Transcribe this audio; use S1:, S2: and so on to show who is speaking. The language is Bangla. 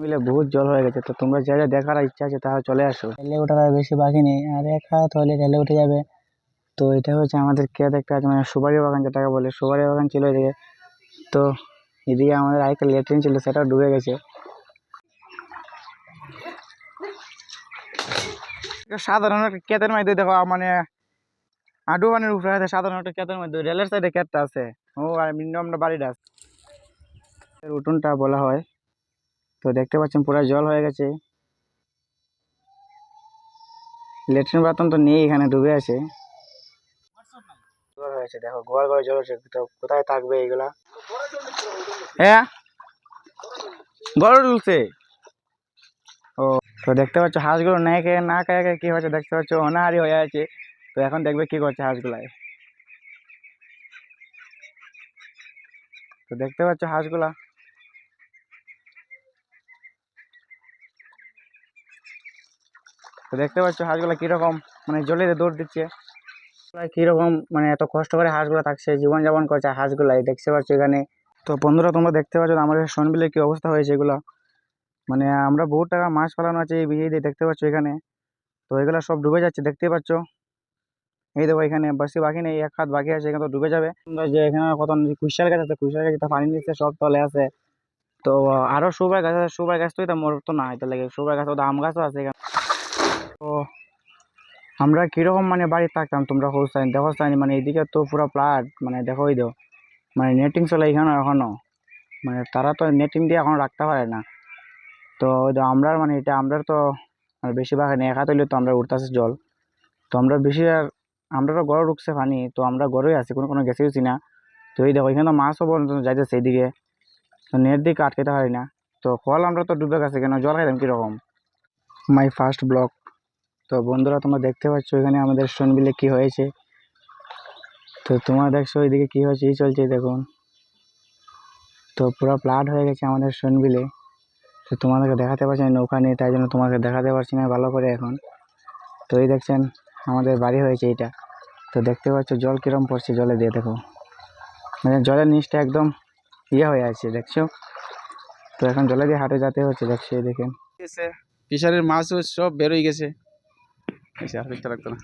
S1: মিলে বহুত জল হয়ে গেছে। তো তোমরা যা যা দেখার ইচ্ছা আছে তাহলে চলে আসো। ঢেলে ওঠার আর বেশি বাকি নেই, আর এক হাত হলে ঢেলে উঠে যাবে। তো এটা হচ্ছে আমাদের ক্ষেত একটা আছে, মানে সুপারি বাগান যেটাকে বলে, সুপারি বাগান ছিল এদিকে। তো এদিকে আমাদের আরেকটা ল্যাট্রিন ছিল, সেটাও ডুবে গেছে। সাধারণ একটা ক্ষেতের মধ্যে দেখো, মানে আডু পানির উপরে আছে সাধারণ একটা ক্ষেতের মধ্যে, রেলের সাইডে ক্ষেতটা আছে। ও আর আমরা বাড়িটা আছে, উঠোনটা বলা হয়। তো দেখতে পাচ্ছেন পুরো জল হয়ে গেছে, ল্যাট্রিন বাথরুম তো নেই, এখানে ডুবে আছে। হয়েছে দেখো, গোয়াল ঘরে জল হচ্ছে, তো কোথায় থাকবে এগুলা? হ্যাঁ, গরু ডুলছে। ও, তো দেখতে পাচ্ছ হাঁসগুলো না খেয়ে না খেয়ে কি হচ্ছে দেখতে পাচ্ছ, অনাহারি হয়ে আছে। তো এখন দেখবে কি করছে হাঁসগুলাই। তো দেখতে পাচ্ছ হাঁসগুলা, তো দেখতে পাচ্ছ হাঁসগুলা কিরকম মানে জলে দৌড় দিচ্ছে, কিরকম মানে এত কষ্ট করে হাঁসগুলা থাকছে, জীবনযাপন করছে হাঁসগুলাই, দেখতে পাচ্ছ এখানে। তো বন্ধুরা তোমরা দেখতে পাচ্ছ আমাদের সোনবিলের কি অবস্থা হয়েছে এগুলা। মানে আমরা বহুত টাকা মাছ ফেলানো আছে এই বিয়ে দিয়ে, দেখতে পাচ্ছ এখানে। তো এগুলা সব ডুবে যাচ্ছে দেখতে পাচ্ছ। এই দেখো এখানে বেশি বাকি নেই, এক হাত বাকি আছে, এখানে তো ডুবে যাবে। তোমরা যে এখানে কত কুশাল গাছ আছে, কুশাল গাছ পানি নিচ্ছে সব তলে আছে। তো আরো সুপারি গাছ আছে, সুপারি গাছ তো এটা মরতো না, এটা লাগে সুপারি গাছ, আম গাছও আছে এখানে। তো আমরা কিরকম মানে বাড়ি থাকতাম তোমরা হোসাইন দেখো চাইনি, মানে এইদিকে তো পুরো প্লাট, মানে দেখো ওই দেখো, মানে নেটিং চলে এখানে এখনো, মানে তারা তো নেটিং দিয়ে এখন রাখতে পারে না। তো ওই দেখো আমরা মানে এটা আমরা তো মানে বেশিরভাগ নেই, এক হাত হইলে তো আমরা উঠতেছে জল। তো আমরা বেশি আর আমরা তো গড়ে ঢুকছে পানি, তো আমরা গড়েই আছি, কোনো কোনো গেছে গেছি না। তো এই দেখো এখানে মাছও পর্যন্ত যাইতেছে এইদিকে, তো নেট দিকে আটকাতে পারি না। তো ফল আমরা তো ডুবে গেছে, কেন জল খাইতাম কিরকম। My first blog. তো বন্ধুরা তোমরা দেখতে পাচ্ছ এখানে আমাদের সোনবিলে কি হয়েছে। তো তোমরা দেখছো ওইদিকে কি হয়েছে, এই চলছে দেখুন। তো পুরো ফ্লাড হয়ে গেছে আমাদের সোনবিলে। তো তোমাদেরকে দেখাতে পারছি না নৌকা নিয়ে, তাই জন্য তোমাকে দেখাতে পারছি না ভালো করে এখন। তো এই দেখছেন আমাদের বাড়ি হয়েছে এইটা। তো দেখতে পাচ্ছ জল কিরম পড়ছে, জলে দিয়ে দেখো, মানে জলের নিচটা একদম ইয়ে হয়ে আছে দেখছো। তো এখন জলে দিয়ে হাঁটে যেতে হচ্ছে, দেখছি এই দেখেন
S2: ফিশারির মাছও সব বেরোয় গেছে, আর দেখতে লাগতো না।